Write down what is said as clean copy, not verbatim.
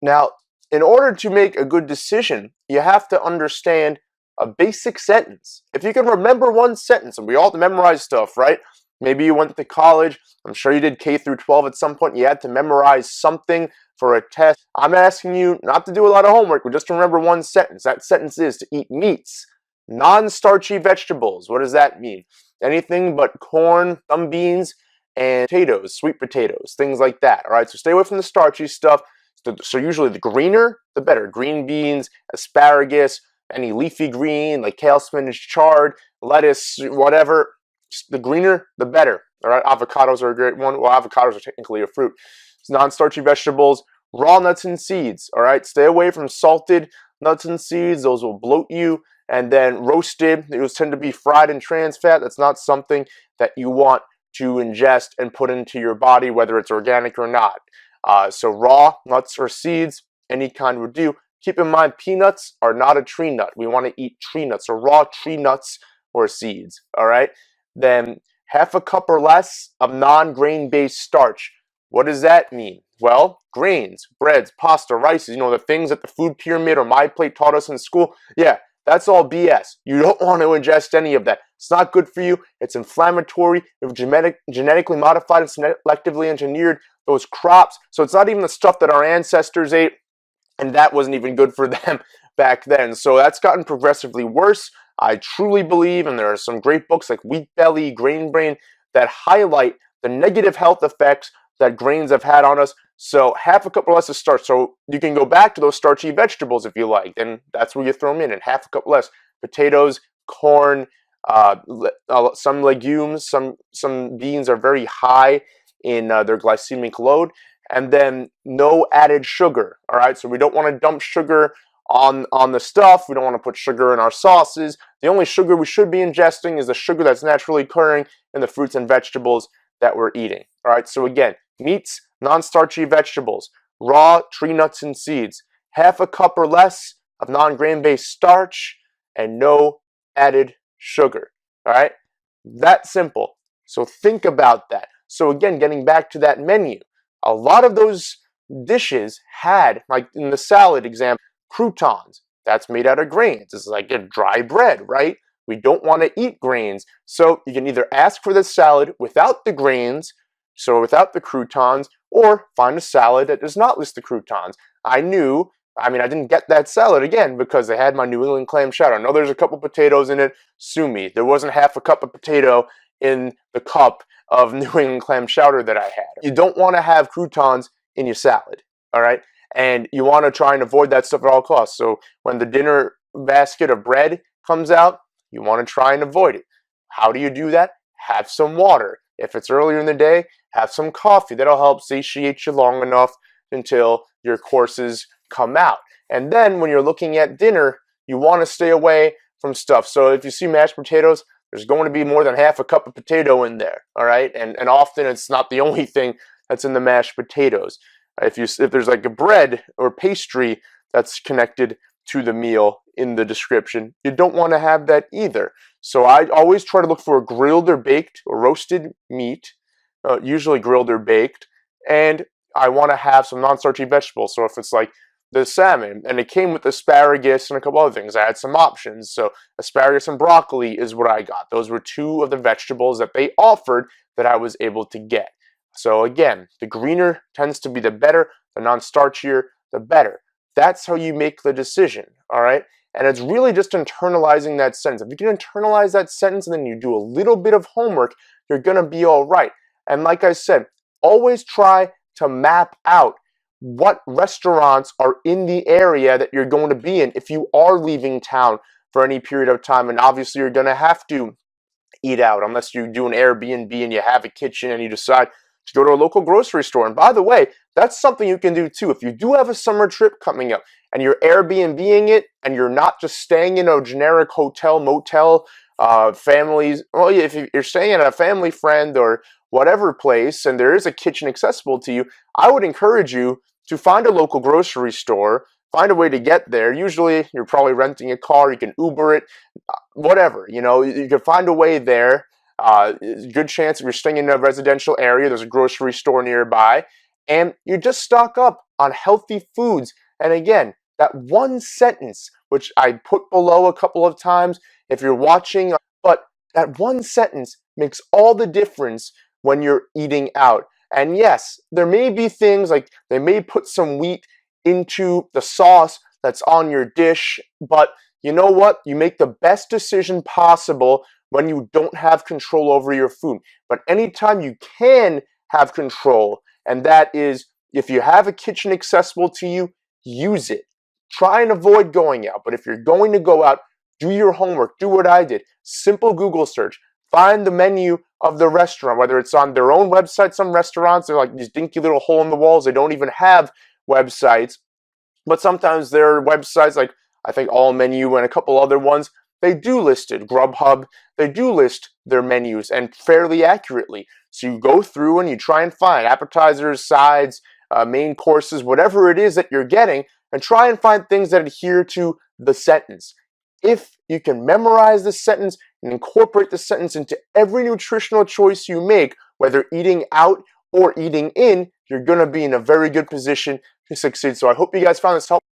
Now, in order to make a good decision, you have to understand a basic sentence. If you can remember one sentence, and we all have to memorize stuff, right? Maybe you went to college. I'm sure you did K through 12 at some point. You had to memorize something for a test. I'm asking you not to do a lot of homework, but just to remember one sentence. That sentence is to eat meats, non-starchy vegetables. What does that mean? Anything but corn, some beans, and potatoes, sweet potatoes, things like that. All right, so stay away from the starchy stuff. So usually the greener, the better. Green beans, asparagus, any leafy green like kale, spinach, chard, lettuce, whatever. The greener, the better. All right, avocados are a great one. Well, avocados are technically a fruit. It's non-starchy vegetables, raw nuts and seeds. All right, stay away from salted nuts and seeds. Those will bloat you. And then roasted, those tend to be fried and trans fat. That's not something that you want to ingest and put into your body, whether it's organic or not. So raw nuts or seeds, any kind would do. Keep in mind, peanuts are not a tree nut. We want to eat tree nuts or raw tree nuts or seeds, all right? Then half a cup or less of non-grain-based starch. What does that mean? Well, grains, breads, pasta, rices, the things that the food pyramid or My Plate taught us in school. Yeah, that's all BS. You don't want to ingest any of that. It's not good for you. It's inflammatory. It's genetically modified and selectively engineered those crops. So it's not even the stuff that our ancestors ate, and that wasn't even good for them back then. So that's gotten progressively worse. I truly believe, and there are some great books like Wheat Belly, Grain Brain that highlight the negative health effects that grains have had on us. So half a cup or less of starch. So you can go back to those starchy vegetables if you like, and that's where you throw them in, and half a cup less. Potatoes, corn, some legumes, some beans are very high in their glycemic load, and then no added sugar. All right, so we don't want to dump sugar on the stuff. We don't want to put sugar in our sauces. The only sugar we should be ingesting is the sugar that's naturally occurring in the fruits and vegetables that we're eating. All right, so again, meats, non-starchy vegetables, raw tree nuts and seeds, half a cup or less of non-grain-based starch, and no added sugar. All right, that simple. So think about that. So again, getting back to that menu, a lot of those dishes had, like in the salad example, croutons. That's made out of grains. It's like a dry bread, right? We don't want to eat grains. So you can either ask for the salad without the grains, so without the croutons, or find a salad that does not list the croutons. I didn't get that salad again because they had my New England clam chowder. I know there's a couple potatoes in it. Sue me. There wasn't half a cup of potato in the cup of New England clam chowder that I had. You don't want to have croutons in your salad, all right? And you want to try and avoid that stuff at all costs. So when the dinner basket of bread comes out, you want to try and avoid it. How do you do that? Have some water. If it's earlier in the day, have some coffee. That'll help satiate you long enough until your courses come out. And then when you're looking at dinner, you want to stay away from stuff. So if you see mashed potatoes, there's going to be more than half a cup of potato in there, all right? And often it's not the only thing that's in the mashed potatoes. If there's like a bread or pastry that's connected to the meal in the description, you don't want to have that either. So I always try to look for a grilled or baked or roasted meat, usually grilled or baked, and I want to have some non-starchy vegetables. So if it's like the salmon, and it came with asparagus and a couple other things, I had some options. So asparagus and broccoli is what I got. Those were two of the vegetables that they offered that I was able to get. So again, the greener tends to be the better, the non-starchier, the better. That's how you make the decision, all right? And it's really just internalizing that sentence. If you can internalize that sentence and then you do a little bit of homework, you're going to be all right. And like I said, always try to map out what restaurants are in the area that you're going to be in if you are leaving town for any period of time. And obviously you're going to have to eat out unless you do an Airbnb and you have a kitchen and you decide to go to a local grocery store. And by the way, that's something you can do too. If you do have a summer trip coming up and you're Airbnb-ing it and you're not just staying in a generic hotel, motel, families, well, if you're staying at a family friend or whatever place and there is a kitchen accessible to you, I would encourage you to find a local grocery store, find a way to get there. Usually you're probably renting a car, you can Uber it, whatever, you can find a way there. Good chance if you're staying in a residential area, there's a grocery store nearby, and you just stock up on healthy foods. And again, that one sentence, which I put below a couple of times if you're watching, but that one sentence makes all the difference when you're eating out. And yes, there may be things like they may put some wheat into the sauce that's on your dish, but you know what? You make the best decision possible when you don't have control over your food. But anytime you can have control, and that is if you have a kitchen accessible to you, use it. Try and avoid going out, but if you're going to go out, do your homework. Do what I did. Simple Google search. Find the menu of the restaurant, whether it's on their own website. Some restaurants are like these dinky little hole in the walls. They don't even have websites. But sometimes there are websites like I think All Menu and a couple other ones. They do list it. Grubhub, they do list their menus and fairly accurately. So you go through and you try and find appetizers, sides, main courses, whatever it is that you're getting, and try and find things that adhere to the sentence. If you can memorize the sentence and incorporate the sentence into every nutritional choice you make, whether eating out or eating in, you're going to be in a very good position to succeed. So I hope you guys found this helpful.